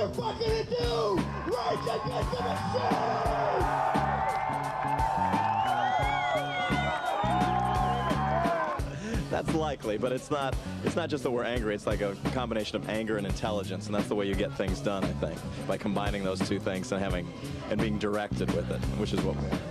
they're fucking to do! Rage Against the Machine! That's likely, but it's not just that we're angry. It's like a combination of anger and intelligence, and that's the way you get things done, I think, by combining those two things and being directed with it, which is what we want.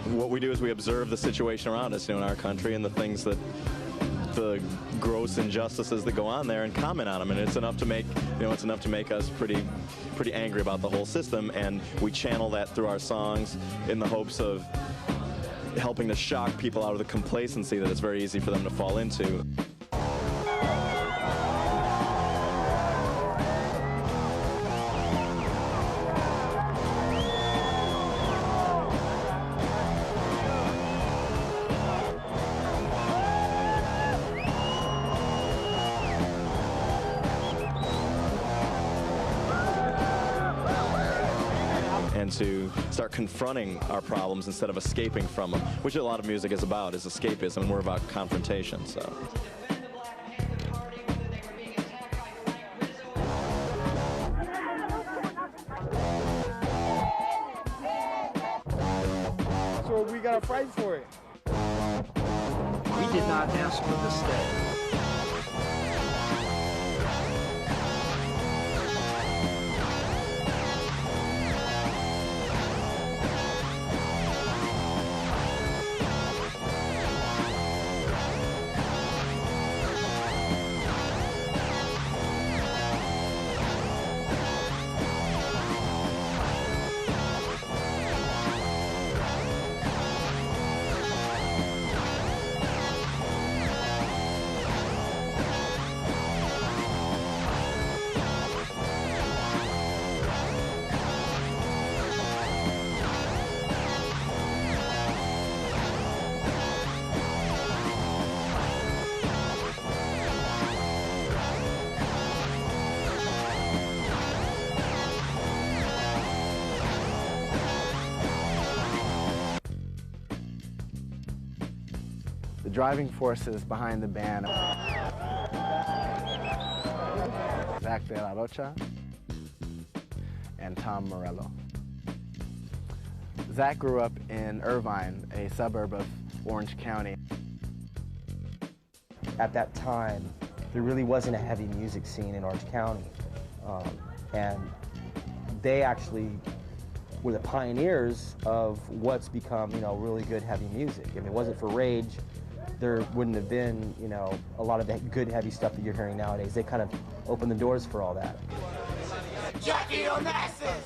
What we do is we observe the situation around us, in our country, and the things that, the gross injustices that go on there, and comment on them. And it's enough to make, it's enough to make us pretty angry about the whole system. And we channel that through our songs in the hopes of helping to shock people out of the complacency that it's very easy for them to fall into. And to start confronting our problems instead of escaping from them, which a lot of music is about, is escapism, and we're about confrontation, so. So we gotta fight for it. We did not ask for this day. The driving forces behind the band, Zach De La Rocha and Tom Morello. Zach grew up in Irvine, a suburb of Orange County. At that time, there really wasn't a heavy music scene in Orange County. And they actually were the pioneers of what's become, really good heavy music. If it wasn't for Rage, there wouldn't have been, a lot of the good heavy stuff that you're hearing nowadays. They kind of opened the doors for all that. Jackie Onassis!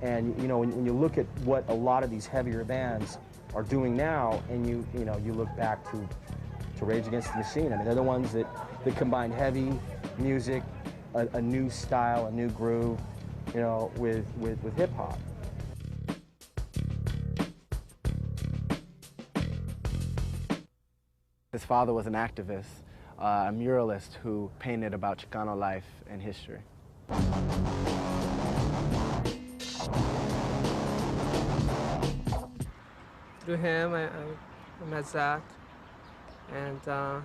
And when you look at what a lot of these heavier bands are doing now, and you look back to Rage Against the Machine. I mean, they're the ones that combine heavy music, a new style, a new groove, with hip hop. His father was an activist, a muralist who painted about Chicano life and history. Through him, I met Zach, and I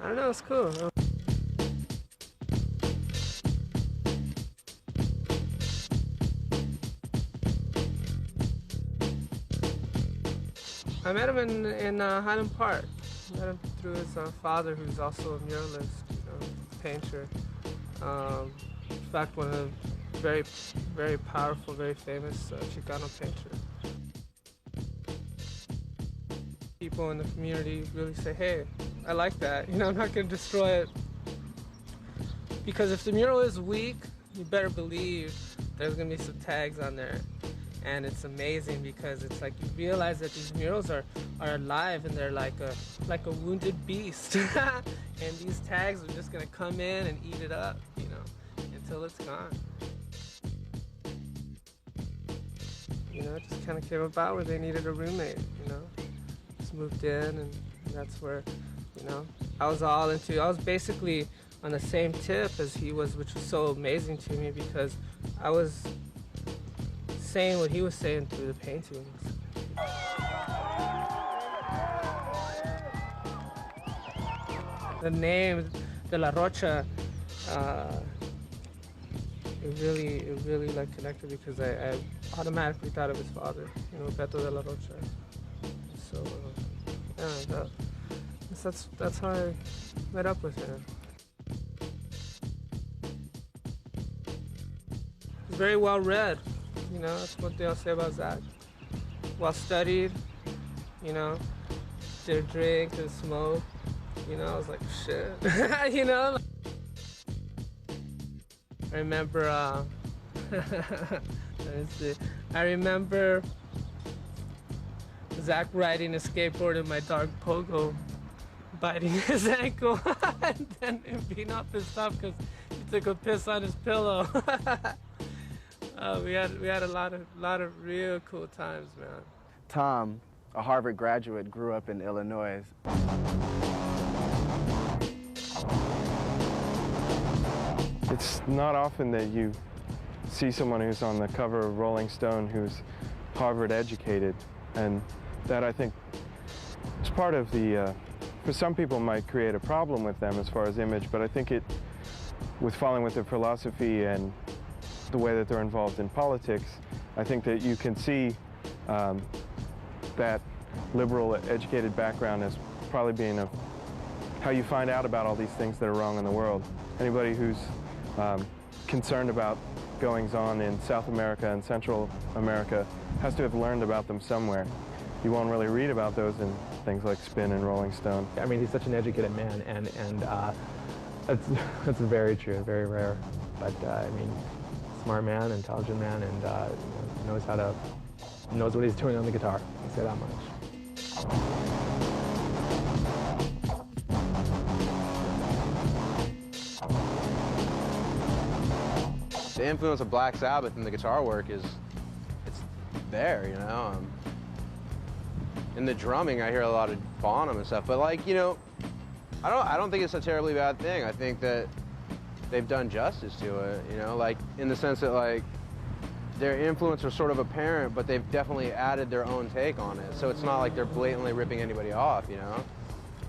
don't know, it's cool. I met him in Highland Park. I met him through his father, who's also a muralist, painter. In fact, one of the very, very powerful, very famous Chicano painters. People in the community really say, hey, I like that. I'm not going to destroy it. Because if the mural is weak, you better believe there's going to be some tags on there. And it's amazing because it's like you realize that these murals are are alive and they're like a wounded beast. And these tags are just gonna come in and eat it up, you know, until it's gone. You know, it just kind of came about where they needed a roommate, you know. Just moved in, and that's where, you know, I was basically on the same tip as he was, which was so amazing to me because I was saying what he was saying through the paintings. The name De La Rocha, it really like connected because I automatically thought of his father, you know, Beto De La Rocha. So yeah, that's how I met up with him. He's very well read, you know, that's one thing I'll say about Zach. Well studied, you know, did drink and smoke, you know, I was like, shit, you know. I remember, let me see. I remember Zach riding a skateboard in my dog Pogo, biting his ankle, and then him being all pissed off because he took a piss on his pillow. We had a lot of real cool times, man. Tom, a Harvard graduate, grew up in Illinois. It's not often that you see someone who's on the cover of Rolling Stone who's Harvard educated, and that I think is part of the, for some people might create a problem with them as far as image, but I think it, with following with their philosophy and the way that they're involved in politics, I think that you can see that liberal educated background as probably being how you find out about all these things that are wrong in the world. Anybody who's concerned about goings-on in South America and Central America has to have learned about them somewhere. You won't really read about those in things like Spin and Rolling Stone. I mean, he's such an educated man, and that's very true, very rare. But I mean, smart man, intelligent man, and knows what he's doing on the guitar. I'll say that much. The influence of Black Sabbath in the guitar work it's there, you know. In the drumming, I hear a lot of Bonham and stuff, but like, you know, I don't think it's a terribly bad thing. I think that they've done justice to it, you know, like in the sense that like their influence was sort of apparent, but they've definitely added their own take on it. So it's not like they're blatantly ripping anybody off, you know.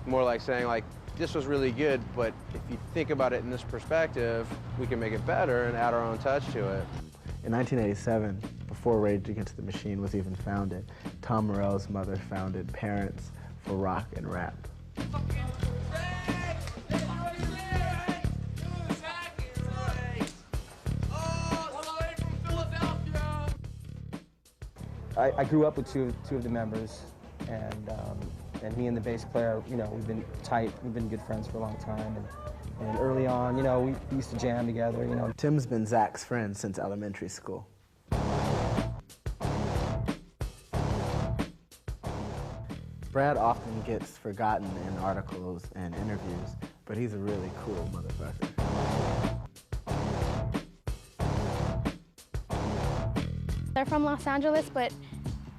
More like saying like, this was really good, but if you think about it in this perspective, we can make it better and add our own touch to it. In 1987, before Rage Against the Machine was even founded, Tom Morell's mother founded Parents for Rock and Rap. I grew up with two of the members, and me and the bass player, you know, we've been tight, we've been good friends for a long time, and early on, you know, we used to jam together, you know. Tim's been Zach's friend since elementary school. Brad often gets forgotten in articles and interviews, but he's a really cool motherfucker. They're from Los Angeles, but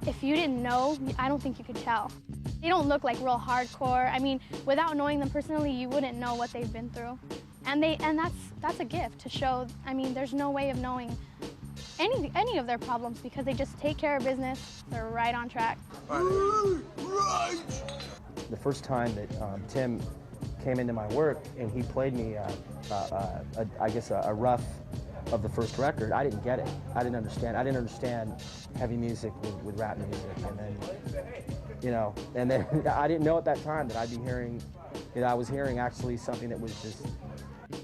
if you didn't know, I don't think you could tell. They don't look like real hardcore. I mean, without knowing them personally, you wouldn't know what they've been through. And that's a gift to show. I mean, there's no way of knowing any of their problems because they just take care of business. They're right on track. Right. The first time that Tim came into my work and he played me, I guess, a rough of the first record, I didn't get it. I didn't understand heavy music with rap music. And then, you know, I didn't know at that time that I'd be hearing, you know, I was hearing actually something that was just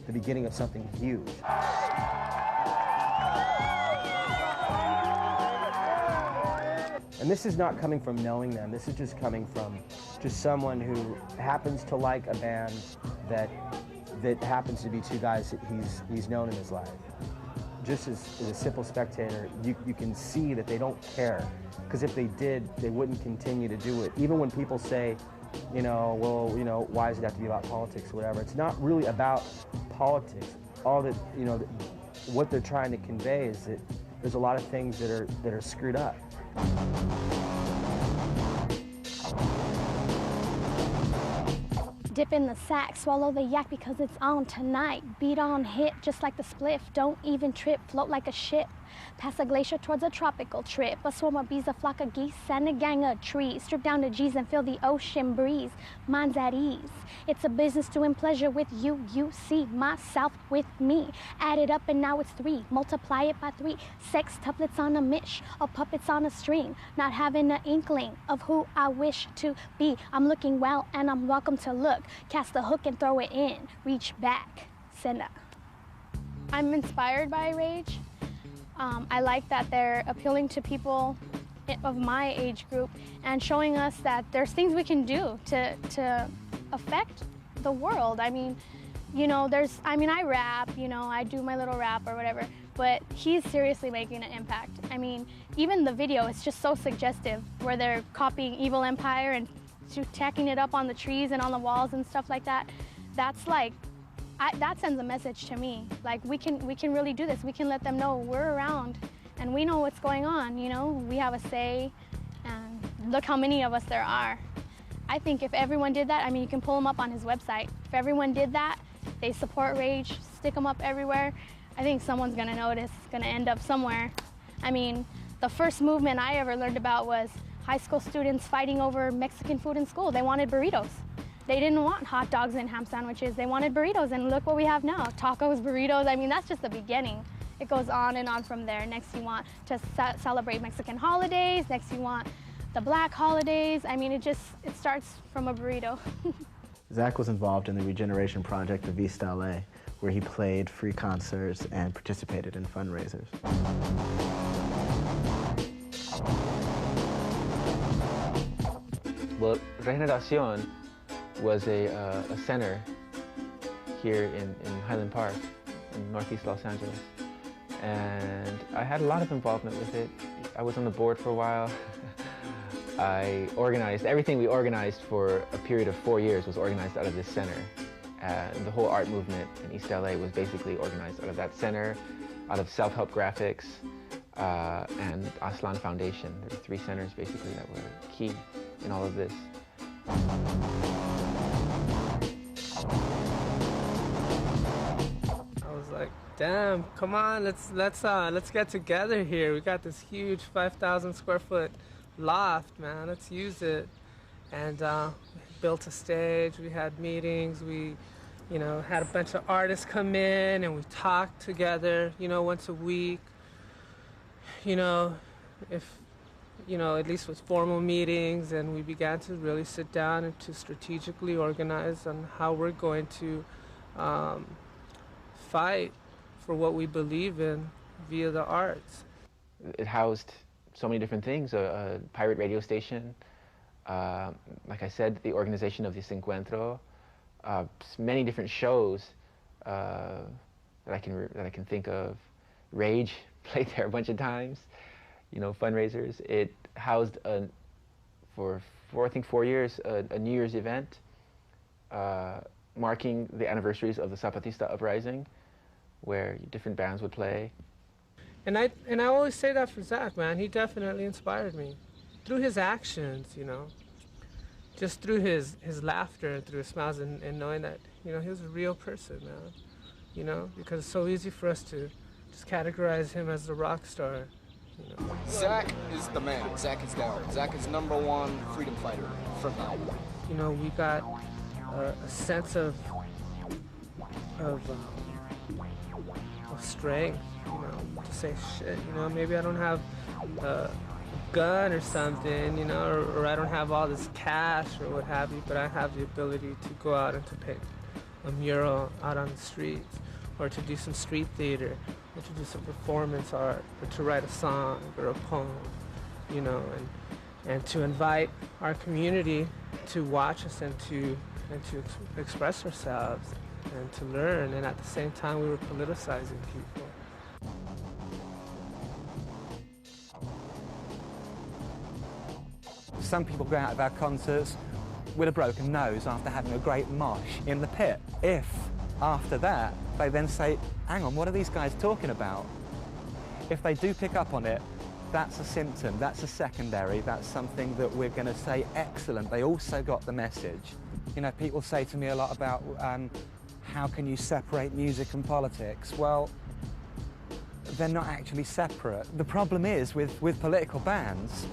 the beginning of something huge. And this is not coming from knowing them. This is just coming from just someone who happens to like a band that happens to be two guys that he's known in his life. just as a simple spectator, you can see that they don't care. Because if they did, they wouldn't continue to do it. Even when people say, well, why does it have to be about politics or whatever? It's not really about politics. All that, what they're trying to convey is that there's a lot of things that are screwed up. Dip in the sack, swallow the yak because it's on tonight. Beat on hit, just like the spliff. Don't even trip, float like a ship. Pass a glacier towards a tropical trip. A swarm of bees, a flock of geese, and a gang of trees. Strip down to G's and feel the ocean breeze. Mind's at ease. It's a business doing pleasure with you. You see myself with me. Add it up and now it's 3. Multiply it by 3. Sextuplets on a mish, or puppets on a string. Not having an inkling of who I wish to be. I'm looking well and I'm welcome to look. Cast the hook and throw it in. Reach back. Send up. I'm inspired by Rage. I like that they're appealing to people of my age group and showing us that there's things we can do to affect the world. I mean, I rap, I do my little rap or whatever, but he's seriously making an impact. I mean, even the video is just so suggestive where they're copying Evil Empire and tacking it up on the trees and on the walls and stuff like that. That's like, that sends a message to me. Like, we can really do this. We can let them know we're around and we know what's going on, We have a say, and look how many of us there are. I think if everyone did that, you can pull him up on his website. If everyone did that, they support Rage, stick them up everywhere, I think someone's gonna notice, gonna end up somewhere. The first movement I ever learned about was high school students fighting over Mexican food in school. They wanted burritos. They didn't want hot dogs and ham sandwiches. They wanted burritos, and look what we have now. Tacos, burritos, that's just the beginning. It goes on and on from there. Next you want to celebrate Mexican holidays. Next you want the black holidays. It starts from a burrito. Zach was involved in the regeneration project of East LA, where he played free concerts and participated in fundraisers. Well, Regeneración was a center here in Highland Park in Northeast Los Angeles. And I had a lot of involvement with it. I was on the board for a while. I organized, everything we organized for a period of 4 years was organized out of this center. And the whole art movement in East LA was basically organized out of that center, out of self-help graphics, and Aslan Foundation. There were 3 centers basically that were key in all of this. I was like, damn, come on, let's get together here. We got this huge 5,000 square foot loft, man. Let's use it. And built a stage. We had meetings. We, had a bunch of artists come in, and we talked together. Once a week. At least with formal meetings, and we began to really sit down and to strategically organize on how we're going to fight for what we believe in via the arts. It housed so many different things, a pirate radio station, like I said, the organization of this encuentro, many different shows that I can think of. Rage played there a bunch of times. Fundraisers. It housed for 4 years, a New Year's event marking the anniversaries of the Zapatista uprising, where different bands would play. And I always say that for Zach, man. He definitely inspired me through his actions, just through his laughter and through his smiles, and knowing that he was a real person, man. Because it's so easy for us to just categorize him as the rock star. Zach is the man. Zach is down. Zach is #1 freedom fighter from now. We got a sense of strength, to say shit. Maybe I don't have a gun or something, or I don't have all this cash or what have you, but I have the ability to go out and to paint a mural out on the streets, or to do some street theater, or to do some performance art, or to write a song or a poem, and to invite our community to watch us and to express ourselves and to learn, and at the same time we were politicizing people. Some people go out of our concerts with a broken nose after having a great mosh in the pit. If, after that, they then say, hang on, what are these guys talking about? If they do pick up on it, that's a symptom, that's a secondary, that's something that we're going to say, excellent, they also got the message. You know, people say to me a lot about how can you separate music and politics? Well, they're not actually separate. The problem is with political bands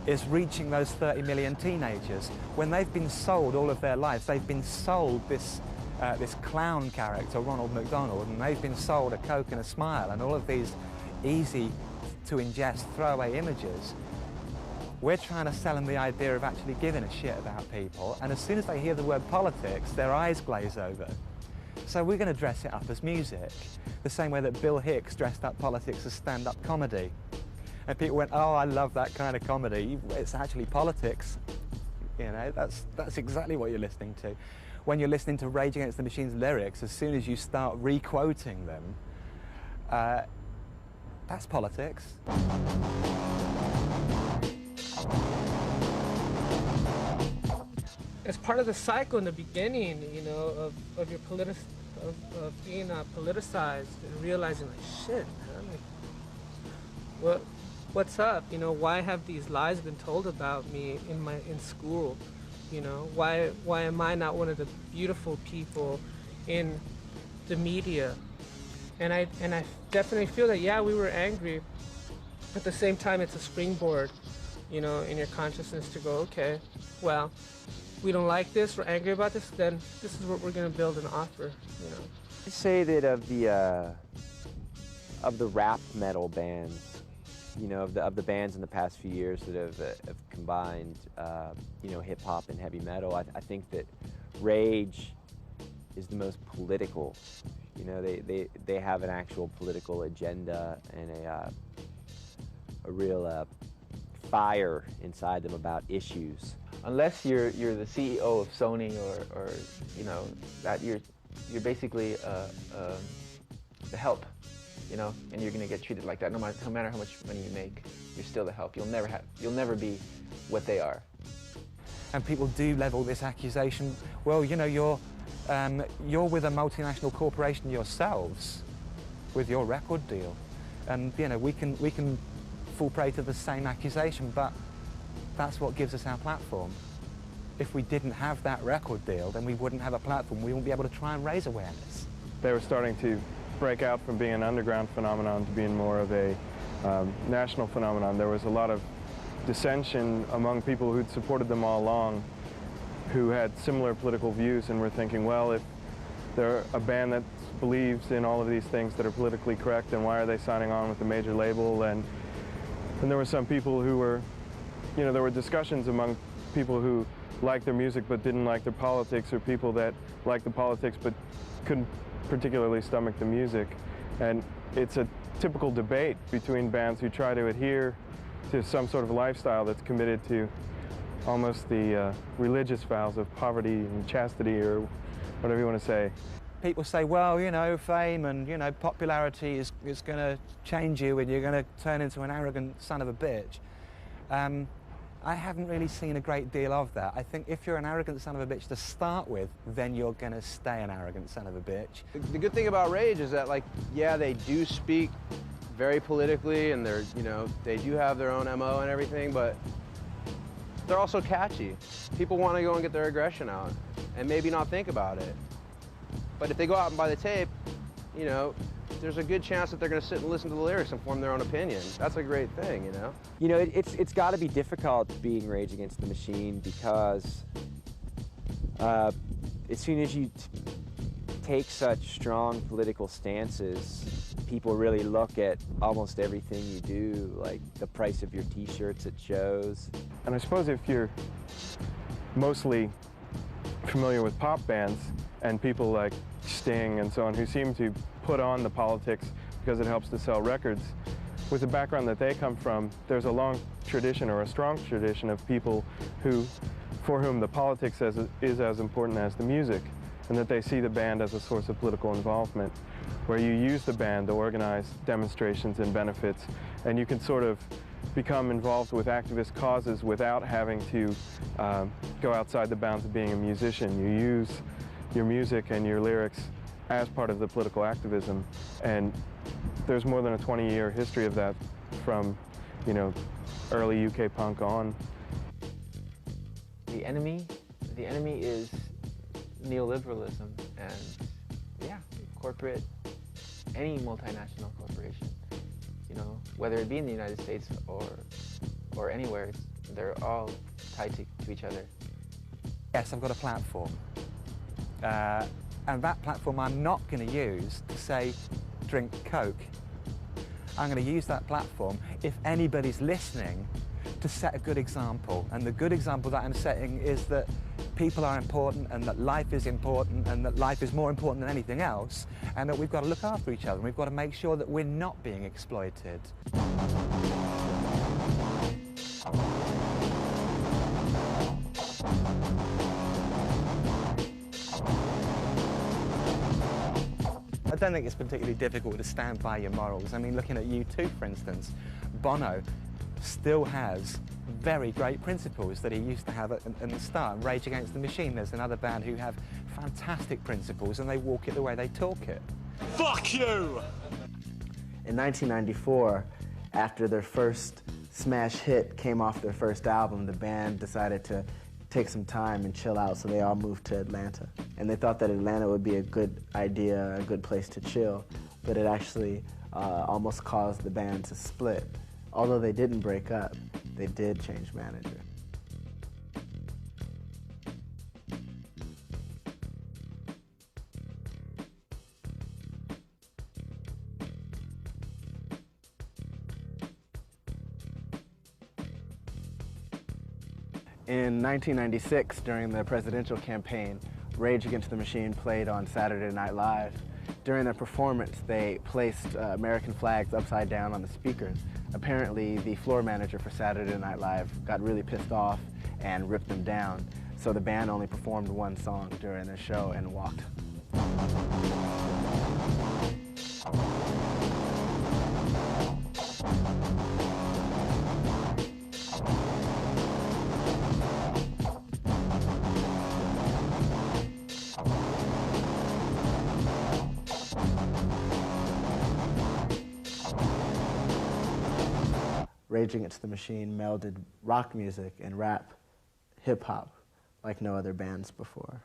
is reaching those 30 million teenagers. When they've been sold all of their lives, they've been sold this clown character, Ronald McDonald, and they've been sold a Coke and a smile and all of these easy to ingest throwaway images. We're trying to sell them the idea of actually giving a shit about people, and as soon as they hear the word politics, their eyes glaze over. So we're going to dress it up as music, the same way that Bill Hicks dressed up politics as stand-up comedy. And people went, oh, I love that kind of comedy. It's actually politics. You know, that's exactly what you're listening to. When you're listening to Rage Against the Machine's lyrics, as soon as you start re-quoting them, that's politics. It's part of the cycle in the beginning, you know, of your being politicized and realizing, like, shit, man, like, what's up? You know, why have these lies been told about me in school? You know, why am I not one of the beautiful people in the media? And I definitely feel that, yeah, we were angry. At the same time, it's a springboard, you know, in your consciousness to go, okay, well, we don't like this, we're angry about this, then this is what we're going to build and offer, you know. I say that of the rap metal bands, you know, of the bands in the past few years that have combined, you know, hip hop and heavy metal, I think that Rage is the most political. You know, they have an actual political agenda and a real fire inside them about issues. Unless you're the CEO of Sony or you know, that you're basically the help, you know, and you're going to get treated like that. No matter how much money you make, you're still the help. You'll never be what they are. And people do level this accusation. Well, you know, you're with a multinational corporation yourselves, with your record deal, and you know we can fall prey to the same accusation, but that's what gives us our platform. If we didn't have that record deal, then we wouldn't have a platform. We wouldn't be able to try and raise awareness. They were starting to break out from being an underground phenomenon to being more of a national phenomenon. There was a lot of dissension among people who'd supported them all along, who had similar political views and were thinking, well, if they're a band that believes in all of these things that are politically correct, then why are they signing on with a major label? And there were some people who were, you know, there were discussions among people who liked their music but didn't like their politics, or people that liked the politics but couldn't particularly stomach the music. And it's a typical debate between bands who try to adhere to some sort of lifestyle that's committed to almost the religious vows of poverty and chastity, or whatever you want to say. People say, well, you know, fame and, you know, popularity is going to change you and you're going to turn into an arrogant son of a bitch. I haven't really seen a great deal of that. I think if you're an arrogant son of a bitch to start with, then you're going to stay an arrogant son of a bitch. The good thing about Rage is that, like, yeah, they do speak very politically, and they're, you know, they do have their own MO and everything, but they're also catchy. People want to go and get their aggression out and maybe not think about it. But if they go out and buy the tape, you know, there's a good chance that they're going to sit and listen to the lyrics and form their own opinion. That's a great thing, you know? You know, it's got to be difficult being Rage Against the Machine, because as soon as you take such strong political stances, people really look at almost everything you do, like the price of your t-shirts at shows. And I suppose if you're mostly familiar with pop bands and people like Sting and so on, who seem to put on the politics because it helps to sell records, with the background that they come from, there's a long tradition, or a strong tradition, of people for whom the politics is as important as the music. and that they see the band as a source of political involvement, where you use the band to organize demonstrations and benefits, and you can sort of become involved with activist causes without having to go outside the bounds of being a musician. You use your music and your lyrics as part of the political activism, and there's more than a 20-year history of that from, you know, early UK punk on. The enemy is neoliberalism and, yeah, corporate, any multinational corporation, you know, whether it be in the United States or anywhere, they're all tied to each other. Yes, I've got a platform. And that platform I'm not going to use to say, drink Coke. I'm going to use that platform, if anybody's listening, to set a good example. And the good example that I'm setting is that people are important, and that life is important, and that life is more important than anything else, and that we've got to look after each other, and we've got to make sure that we're not being exploited. I don't think it's particularly difficult to stand by your morals. I mean, looking at U2, for instance, Bono still has very great principles that he used to have at the start. Rage Against the Machine, there's another band who have fantastic principles, and they walk it the way they talk it. Fuck you! In 1994, after their first smash hit came off their first album, the band decided to take some time and chill out, so they all moved to Atlanta. And they thought that Atlanta would be a good idea, a good place to chill, but it actually almost caused the band to split. Although they didn't break up, they did change manager. In 1996, during the presidential campaign, Rage Against the Machine played on Saturday Night Live. During their performance, they placed American flags upside down on the speakers. Apparently, the floor manager for Saturday Night Live got really pissed off and ripped them down. So the band only performed one song during their show and walked. Rage Against the Machine melded rock music and rap, hip-hop, like no other bands before.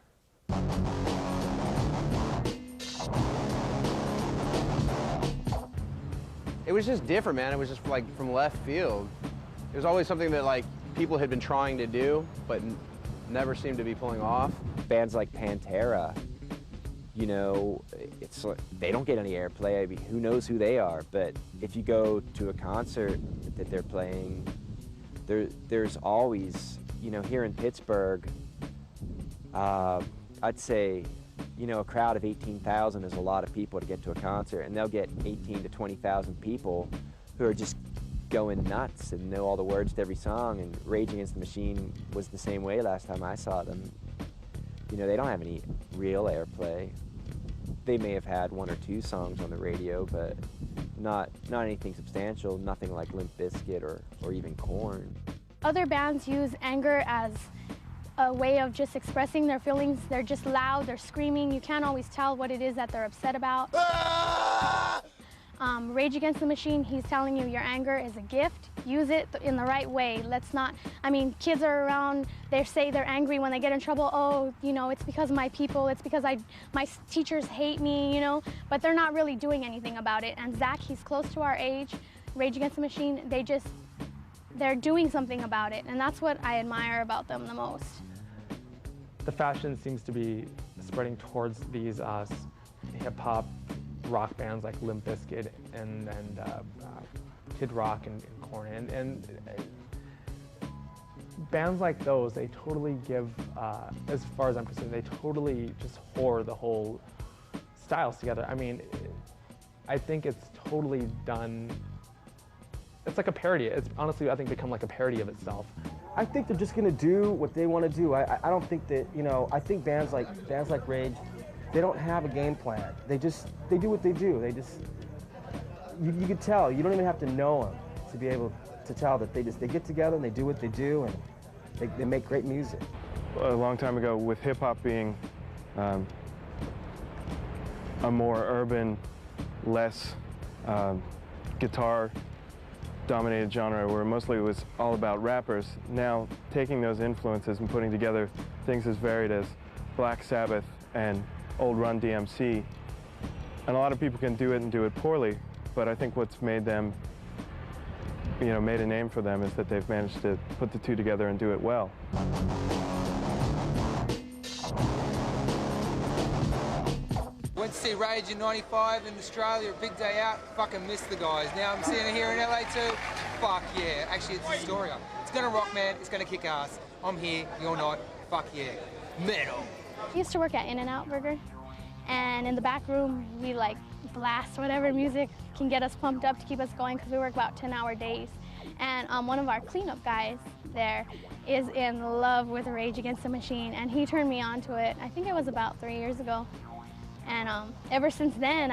It was just different, man. It was just like from left field. It was always something that like people had been trying to do, but never seemed to be pulling off. Bands like Pantera, you know, it's like, they don't get any airplay. I mean, who knows who they are? But if you go to a concert that they're playing, there's always, you know, here in Pittsburgh, I'd say, you know, a crowd of 18,000 is a lot of people to get to a concert, and they'll get 18 to 20,000 people who are just going nuts and know all the words to every song. And Rage Against the Machine was the same way last time I saw them. You know, they don't have any real airplay. They may have had one or two songs on the radio, but not anything substantial, nothing like Limp Bizkit or even Korn. Other bands use anger as a way of just expressing their feelings. They're just loud, they're screaming. You can't always tell what it is that they're upset about. Rage Against the Machine, he's telling you your anger is a gift. Use it in the right way. Let's not, I mean, kids are around, they say they're angry when they get in trouble. Oh, you know, it's because of my people, it's because my teachers hate me, you know, but they're not really doing anything about it. And Zach, he's close to our age. Rage Against the Machine, they're doing something about it, and that's what I admire about them the most. The fashion seems to be spreading towards these hip-hop rock bands like Limp Bizkit and Kid Rock and Korn. And bands like those, they totally give, as far as I'm concerned, they totally just whore the whole styles together. I mean, I think it's totally done. It's like a parody. It's honestly, I think, become like a parody of itself. I think they're just gonna do what they want to do. I don't think that, you know, I think bands like Rage, they don't have a game plan. They do what they do. You could tell. You don't even have to know them to be able to tell that they get together and they do what they do, and they make great music. A long time ago, with hip-hop being a more urban, less guitar-dominated genre, where mostly it was all about rappers, now taking those influences and putting together things as varied as Black Sabbath and old Run DMC. And a lot of people can do it and do it poorly, but I think what's made them, made a name for them is that they've managed to put the two together and do it well. Went to see Rage in '95 in Australia, a big day out, fucking missed the guys. Now I'm seeing it here in LA too, fuck yeah. Actually, it's Astoria. It's gonna rock, man, it's gonna kick ass. I'm here, you're not, fuck yeah. Metal. I used to work at In-N-Out Burger, and in the back room, we blast whatever music can get us pumped up to keep us going, because we work about 10-hour days. And one of our cleanup guys there is in love with Rage Against the Machine, and he turned me on to it. I think it was about 3 years ago. And ever since then,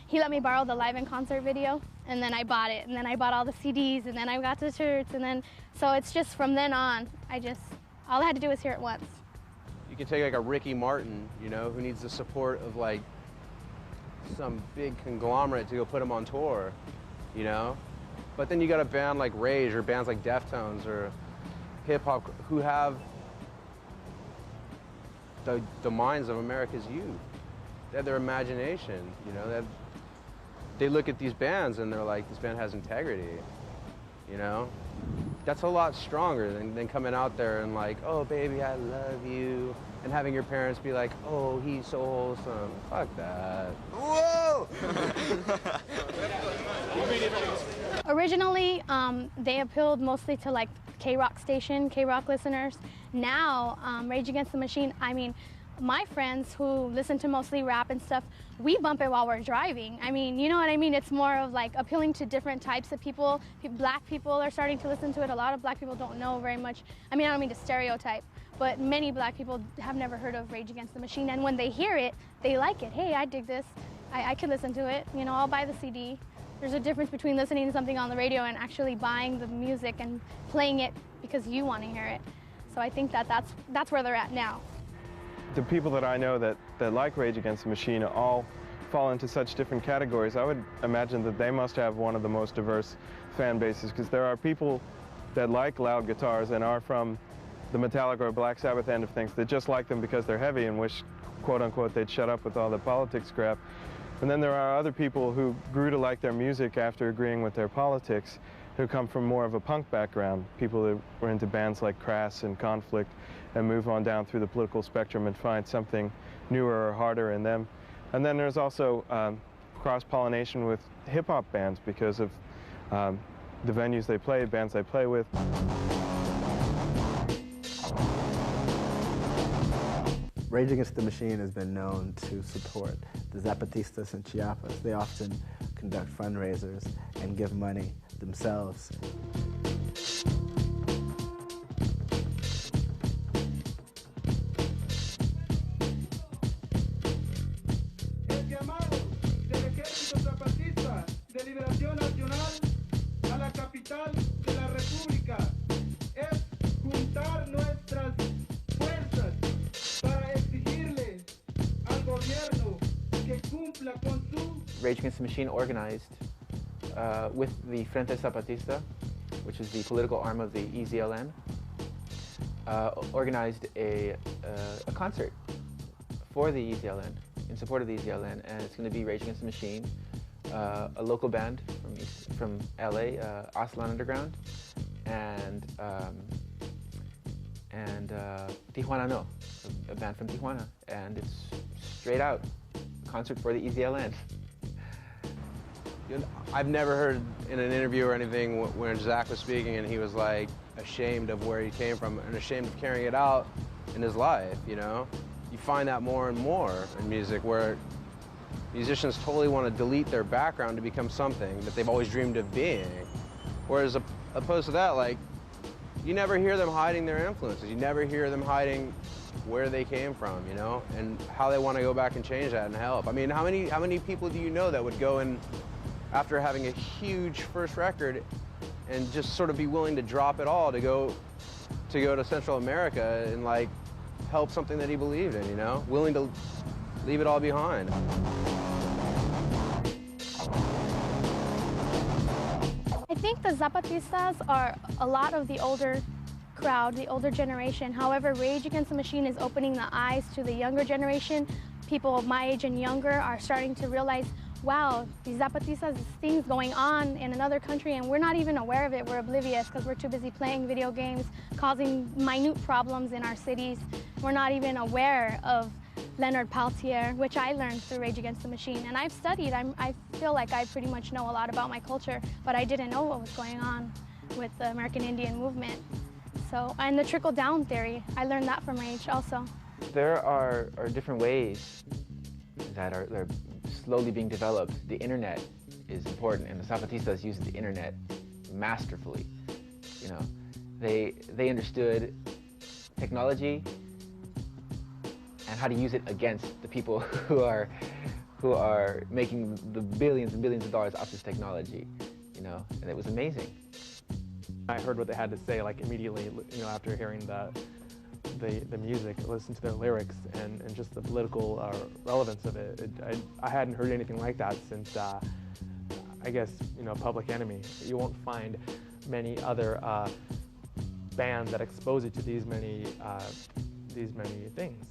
he let me borrow the live in concert video, and then I bought it, and then I bought all the CDs, and then I got the shirts, and then, so it's just from then on, all I had to do was hear it once. You can take like a Ricky Martin, who needs the support of like some big conglomerate to go put him on tour, But then you got a band like Rage or bands like Deftones or hip hop who have the minds of America's youth. They have their imagination, they look at these bands and they're like, this band has integrity, That's a lot stronger than coming out there and like, oh baby, I love you, and having your parents be like, oh, he's so wholesome. Fuck that. Whoa! Originally, they appealed mostly to like K-Rock station, K-Rock listeners. Now, Rage Against the Machine, my friends who listen to mostly rap and stuff, we bump it while we're driving. You know what I mean? It's more of like appealing to different types of people. Black people are starting to listen to it. A lot of black people don't know very much. I don't mean to stereotype, but many black people have never heard of Rage Against the Machine, and when they hear it, they like it. Hey, I dig this. I could listen to it. I'll buy the CD. There's a difference between listening to something on the radio and actually buying the music and playing it because you want to hear it. So I think that's where they're at now. The people that I know that like Rage Against the Machine all fall into such different categories. I would imagine that they must have one of the most diverse fan bases, because there are people that like loud guitars and are from the Metallica or Black Sabbath end of things that just like them because they're heavy and wish, quote unquote, they'd shut up with all the politics crap. And then there are other people who grew to like their music after agreeing with their politics, who come from more of a punk background, people that were into bands like Crass and Conflict, and move on down through the political spectrum and find something newer or harder in them. And then there's also cross-pollination with hip-hop bands because of the venues they play, bands they play with. Rage Against the Machine has been known to support the Zapatistas in Chiapas. They often conduct fundraisers and give money themselves. Rage Against the Machine organized with the Frente Zapatista, which is the political arm of the EZLN, organized a concert for the EZLN, in support of the EZLN, and it's going to be Rage Against the Machine, a local band from LA, Aslan Underground, and Tijuana No, a band from Tijuana, and it's straight out concert for the EZLN. I've never heard in an interview or anything when Zach was speaking and he was like ashamed of where he came from and ashamed of carrying it out in his life, You find that more and more in music, where musicians totally want to delete their background to become something that they've always dreamed of being. Whereas opposed to that, like, you never hear them hiding their influences. You never hear them hiding where they came from, you know, and how they want to go back and change that and help. I mean, how many people do you know that would go in after having a huge first record and just sort of be willing to drop it all to go to Central America and like help something that he believed in, you know, willing to leave it all behind. I think the Zapatistas are a lot of the older crowd, the older generation. However, Rage Against the Machine is opening the eyes to the younger generation. People of my age and younger are starting to realize, wow, these Zapatistas, this thing's going on in another country and we're not even aware of it. We're oblivious because we're too busy playing video games, causing minute problems in our cities. We're not even aware of Leonard Peltier, which I learned through Rage Against the Machine. And I've studied. I feel like I pretty much know a lot about my culture, but I didn't know what was going on with the American Indian movement. So, and the trickle-down theory, I learned that from Rage also. There are different ways that are slowly being developed. The internet is important, and the Zapatistas use the internet masterfully. You know, they understood technology and how to use it against the people who are making the billions and billions of dollars off this technology, you know, and it was amazing. I heard what they had to say like immediately, you know, after hearing the music, listened to their lyrics and just the political relevance of it. I hadn't heard anything like that since, I guess, you know, Public Enemy. You won't find many other bands that expose you to these many things.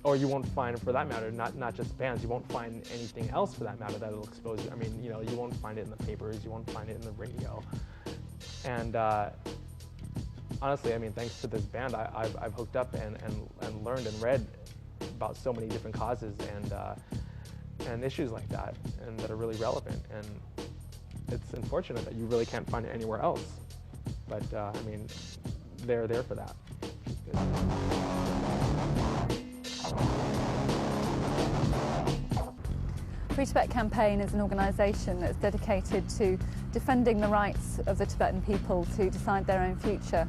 Or you won't find, for that matter, not just bands, you won't find anything else for that matter that will expose you. I mean, you know, you won't find it in the papers, you won't find it in the radio. And honestly, I mean, thanks to this band, I've hooked up and learned and read about so many different causes and issues like that, and that are really relevant. And it's unfortunate that you really can't find it anywhere else. But I mean, they're there for that. Free Tibet Campaign is an organisation that's dedicated to defending the rights of the Tibetan people to decide their own future.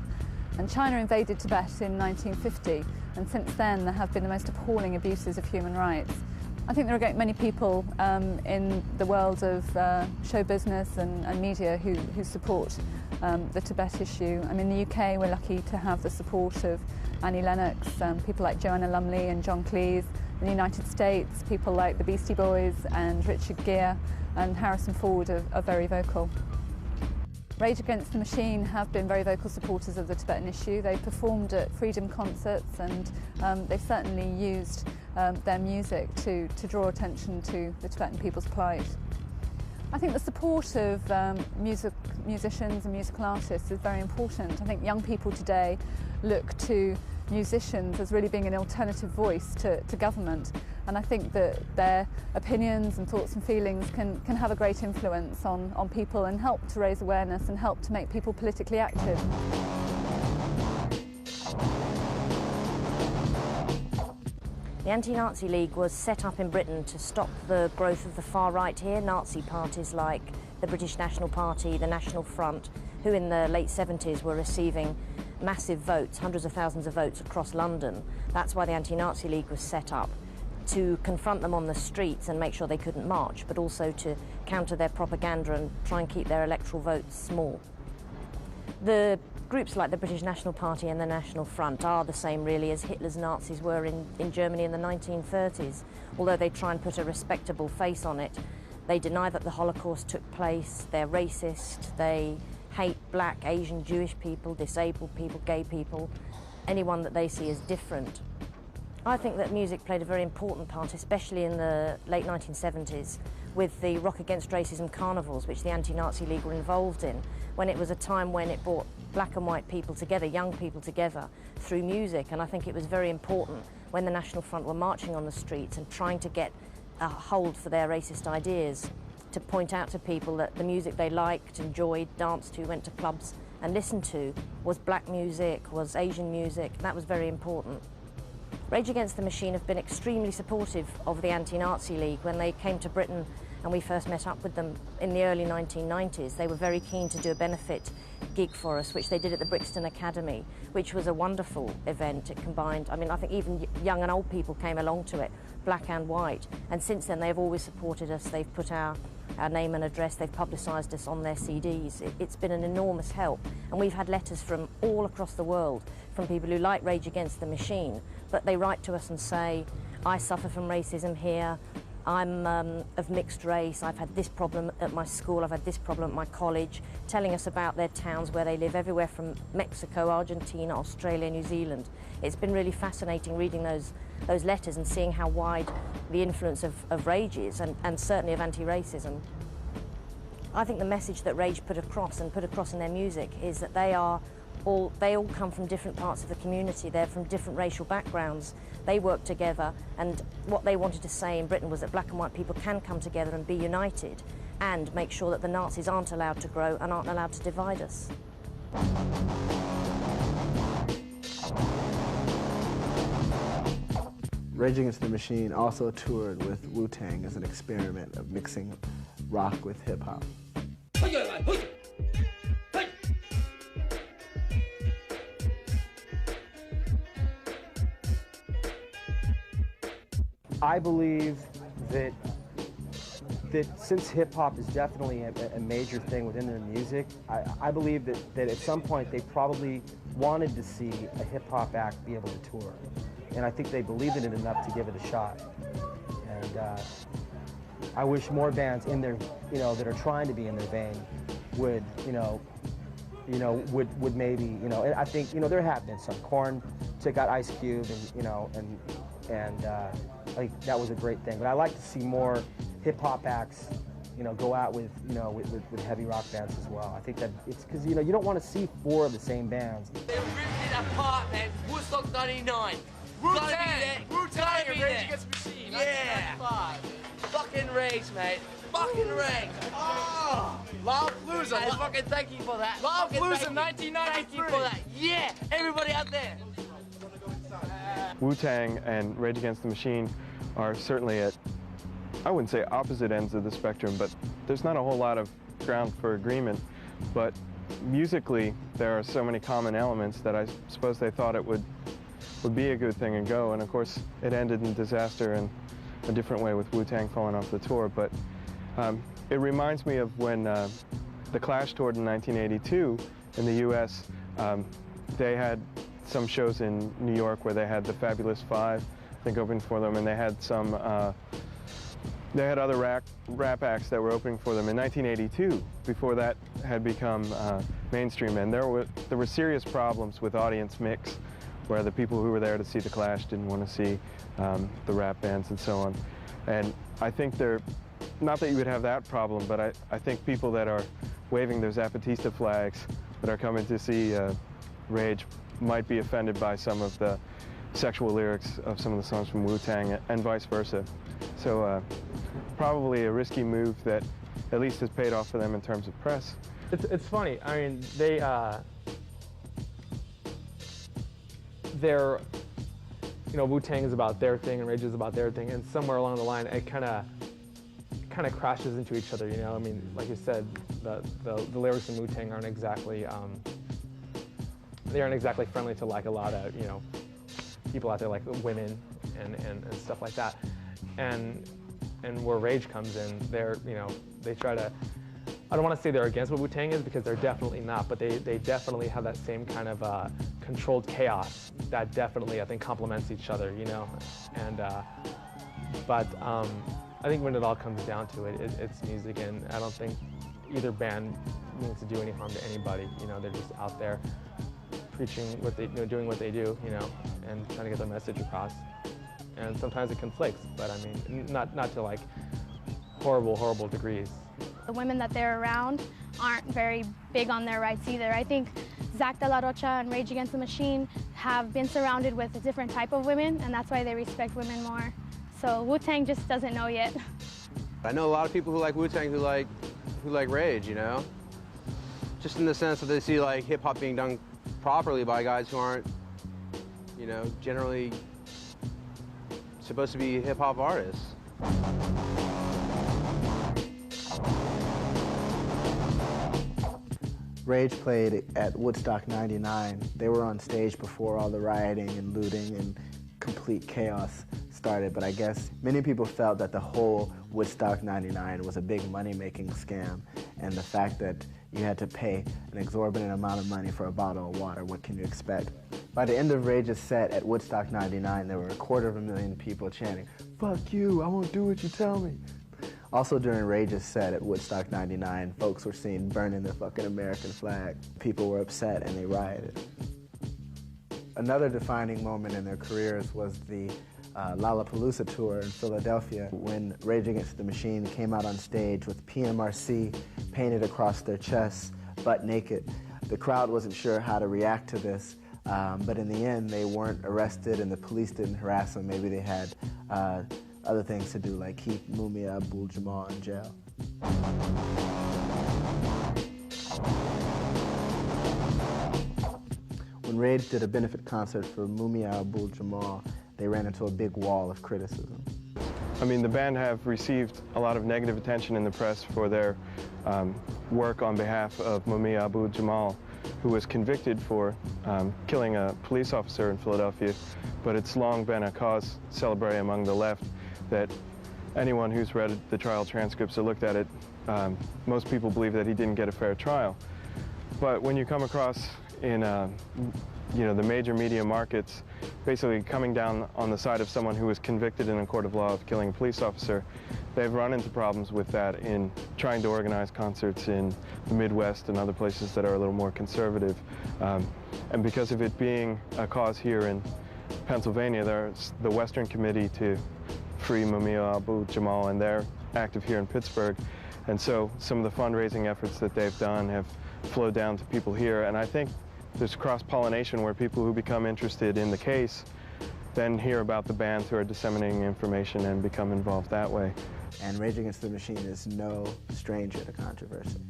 And China invaded Tibet in 1950, and since then there have been the most appalling abuses of human rights. I think there are many people in the world of show business and media who support the Tibet issue. I mean, in the UK we're lucky to have the support of Annie Lennox, people like Joanna Lumley and John Cleese. In the United States, people like the Beastie Boys and Richard Gere and Harrison Ford are very vocal. Rage Against the Machine have been very vocal supporters of the Tibetan issue. They performed at freedom concerts and they've certainly used their music to draw attention to the Tibetan people's plight. I think the support of musicians and musical artists is very important. I think young people today look to musicians as really being an alternative voice to government, and I think that their opinions and thoughts and feelings can have a great influence on people and help to raise awareness and help to make people politically active. The Anti-Nazi League was set up in Britain to stop the growth of the far right here. Nazi parties like the British National Party, the National Front, who in the late 70s were receiving massive votes, hundreds of thousands of votes across London. That's why the Anti-Nazi League was set up, to confront them on the streets and make sure they couldn't march, but also to counter their propaganda and try and keep their electoral votes small. The groups like the British National Party and the National Front are the same really as Hitler's Nazis were in Germany in the 1930s. Although they try and put a respectable face on it, they deny that the Holocaust took place, they're racist, they hate black, Asian, Jewish people, disabled people, gay people, anyone that they see as different. I think that music played a very important part, especially in the late 1970s, with the Rock Against Racism carnivals, which the Anti-Nazi League were involved in, when it was a time when it brought black and white people together, young people together, through music. And I think it was very important when the National Front were marching on the streets and trying to get a hold for their racist ideas, to point out to people that the music they liked, enjoyed, danced to, went to clubs and listened to was black music, was Asian music. That was very important. Rage Against the Machine have been extremely supportive of the Anti-Nazi League. When they came to Britain and we first met up with them in the early 1990s, they were very keen to do a benefit gig for us, which they did at the Brixton Academy, which was a wonderful event. It combined, I mean, I think even young and old people came along to it, black and white. And since then, they've always supported us. They've put our name and address, they've publicised us on their CDs. It's been an enormous help. And we've had letters from all across the world, from people who like Rage Against the Machine, but they write to us and say, I suffer from racism here, I'm of mixed race, I've had this problem at my school, I've had this problem at my college, telling us about their towns where they live, everywhere from Mexico, Argentina, Australia, New Zealand. It's been really fascinating reading those letters and seeing how wide the influence of Rage is, and certainly of anti-racism. I think the message that Rage put across in their music is that they all come from different parts of the community, they're from different racial backgrounds, they work together, and what they wanted to say in Britain was that black and white people can come together and be united and make sure that the Nazis aren't allowed to grow and aren't allowed to divide us. Rage Against the Machine also toured with Wu-Tang as an experiment of mixing rock with hip-hop. I believe that since hip-hop is definitely a major thing within their music, I believe that at some point they probably wanted to see a hip-hop act be able to tour. And I think they believed in it enough to give it a shot. And I wish more bands in their, that are trying to be in their vein would maybe, and I think, there have been some. Korn took out Ice Cube, and I think that was a great thing. But I like to see more hip-hop acts, go out with heavy rock bands as well. I think that it's because, you don't want to see 4 of the same bands. They ripped it apart, man. Woodstock 99. Wu-Tang! Wu-Tang and Rage Against the Machine. Yeah! Fucking Rage, mate. Fucking Rage. Oh! Lollapalooza. I fucking thank you for that. Lollapalooza 1993. Thank you for that. Yeah! Everybody out there. Wu-Tang and Rage Against the Machine are certainly at, I wouldn't say opposite ends of the spectrum, but there's not a whole lot of ground for agreement. But musically, there are so many common elements that I suppose they thought it would be a good thing and go. And of course, it ended in disaster in a different way with Wu-Tang falling off the tour. But it reminds me of when the Clash toured in 1982 in the US. They had some shows in New York where they had the Fabulous Five, I think, opening for them, and they had some, they had other rap acts that were opening for them in 1982, before that had become mainstream. And there were serious problems with audience mix, where the people who were there to see the Clash didn't want to see the rap bands and so on. And I think not that you would have that problem, but I think people that are waving their Zapatista flags that are coming to see Rage might be offended by some of the sexual lyrics of some of the songs from Wu-Tang and vice versa. So probably a risky move that at least has paid off for them in terms of press. It's funny. I mean, Wu-Tang is about their thing and Rage is about their thing, and somewhere along the line it kind of crashes into each other. I mean, like you said, the lyrics in Wu-Tang aren't exactly they aren't exactly friendly to like a lot of people out there, like women and stuff like that. And where Rage comes in, they try to, I don't want to say they're against what Wu-Tang is, because they're definitely not, but they definitely have that same kind of controlled chaos that definitely, I think, complements each other, And but I think when it all comes down to it, it's music, and I don't think either band means to do any harm to anybody. They're just out there preaching what they, doing what they do, and trying to get their message across. And sometimes it conflicts, but I mean, not to like horrible degrees. The women that they're around aren't very big on their rights either. I think Zach De La Rocha and Rage Against the Machine have been surrounded with a different type of women, and that's why they respect women more. So Wu-Tang just doesn't know yet. I know a lot of people who like Wu-Tang who like Rage, Just in the sense that they see like hip-hop being done properly by guys who aren't, generally supposed to be hip-hop artists. Rage played at Woodstock 99. They were on stage before all the rioting and looting and complete chaos started, but I guess many people felt that the whole Woodstock 99 was a big money-making scam, and the fact that you had to pay an exorbitant amount of money for a bottle of water, what can you expect? By the end of Rage's set at Woodstock 99, there were 250,000 people chanting, "Fuck you, I won't do what you tell me." Also during Rage's set at Woodstock 99, folks were seen burning the fucking American flag. People were upset and they rioted. Another defining moment in their careers was the Lollapalooza tour in Philadelphia, when Rage Against the Machine came out on stage with PMRC painted across their chests, butt naked. The crowd wasn't sure how to react to this, but in the end they weren't arrested and the police didn't harass them. Maybe they had other things to do, like keep Mumia Abu-Jamal in jail. When Rage did a benefit concert for Mumia Abu-Jamal, they ran into a big wall of criticism. I mean, the band have received a lot of negative attention in the press for their work on behalf of Mumia Abu-Jamal, who was convicted for killing a police officer in Philadelphia, but it's long been a cause célèbre among the left that anyone who's read the trial transcripts or looked at it, most people believe that he didn't get a fair trial. But when you come across in the major media markets, basically coming down on the side of someone who was convicted in a court of law of killing a police officer, they've run into problems with that in trying to organize concerts in the Midwest and other places that are a little more conservative. And because of it being a cause here in Pennsylvania, there's the Western Committee to Free Mumia Abu-Jamal, and they're active here in Pittsburgh. And so some of the fundraising efforts that they've done have flowed down to people here. And I think there's cross-pollination where people who become interested in the case then hear about the bands who are disseminating information and become involved that way. And Rage Against the Machine is no stranger to controversy.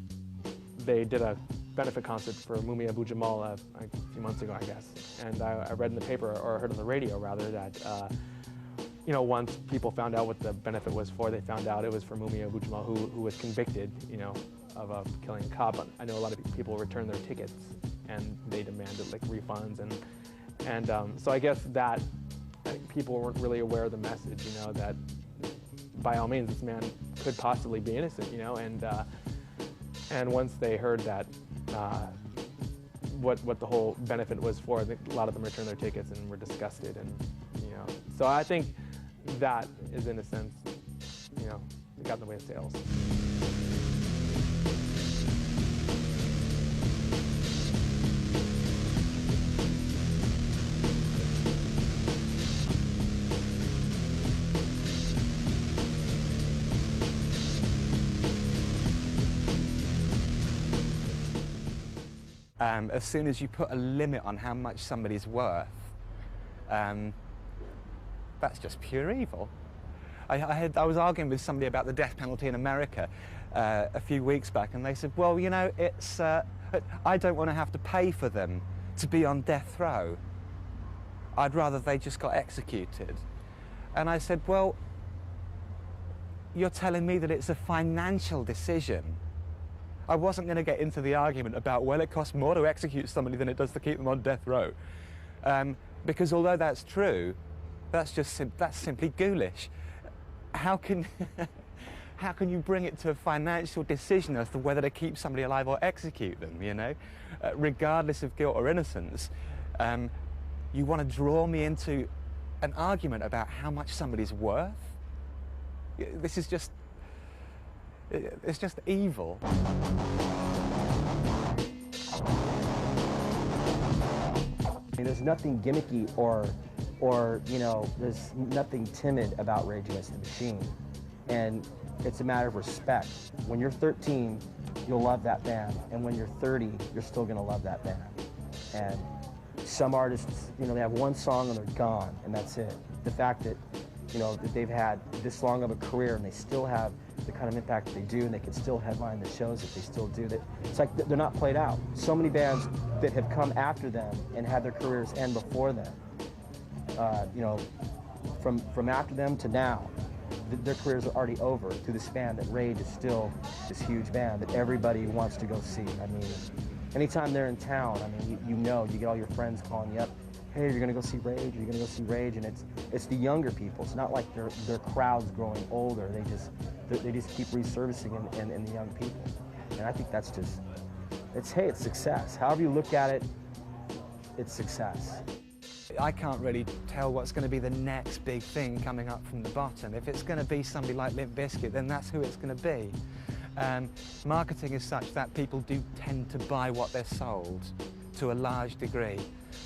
They did a benefit concert for Mumia Abu-Jamal a few months ago, I guess. And I read in the paper, or heard on the radio rather, that once people found out what the benefit was for, they found out it was for Mumia Abu-Jamal, who was convicted, of killing a cop. I know a lot of people returned their tickets and they demanded like refunds, and so I guess that people weren't really aware of the message, that by all means this man could possibly be innocent, and once they heard that what the whole benefit was for, I think a lot of them returned their tickets and were disgusted, and so I think that is, in a sense, it got in the way of sales. As soon as you put a limit on how much somebody's worth, that's just pure evil. I was arguing with somebody about the death penalty in America a few weeks back, and they said, well, it's I don't want to have to pay for them to be on death row. I'd rather they just got executed. And I said, well, you're telling me that it's a financial decision. I wasn't going to get into the argument about, well, it costs more to execute somebody than it does to keep them on death row. Because although that's true, that's simply ghoulish. How can you bring it to a financial decision as to whether to keep somebody alive or execute them, regardless of guilt or innocence? You want to draw me into an argument about how much somebody's worth? This is just... it's just evil. There's nothing gimmicky or there's nothing timid about Rage Against the Machine. And it's a matter of respect. When you're 13, you'll love that band. And when you're 30, you're still gonna love that band. And some artists, they have one song and they're gone, and that's it. The fact that, that they've had this long of a career and they still have the kind of impact that they do, and they can still headline the shows that they still do, that it's like they're not played out. So many bands that have come after them and had their careers end before them, from after them to now, their careers are already over through the span that Rage is still this huge band that everybody wants to go see. I mean, anytime they're in town, I mean, you know, you get all your friends calling you up, hey, you're gonna go see Rage, you're gonna go see Rage, and it's the younger people. It's not like their crowd's growing older. They just keep resurfacing in the young people. And I think that's just, it's success. However you look at it, it's success. I can't really tell what's going to be the next big thing coming up from the bottom. If it's going to be somebody like Limp Bizkit, then that's who it's going to be. Marketing is such that people do tend to buy what they're sold to a large degree.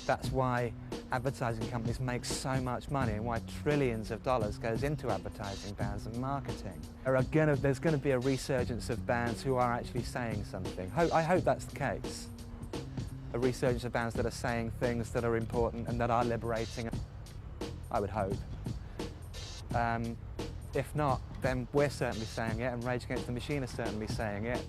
That's why advertising companies make so much money and why trillions of dollars goes into advertising bands and marketing. There's going to be a resurgence of bands who are actually saying something. I hope that's the case. A resurgence of bands that are saying things that are important and that are liberating. I would hope. If not, then we're certainly saying it, and Rage Against the Machine are certainly saying it.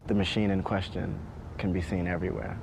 The machine in question can be seen everywhere.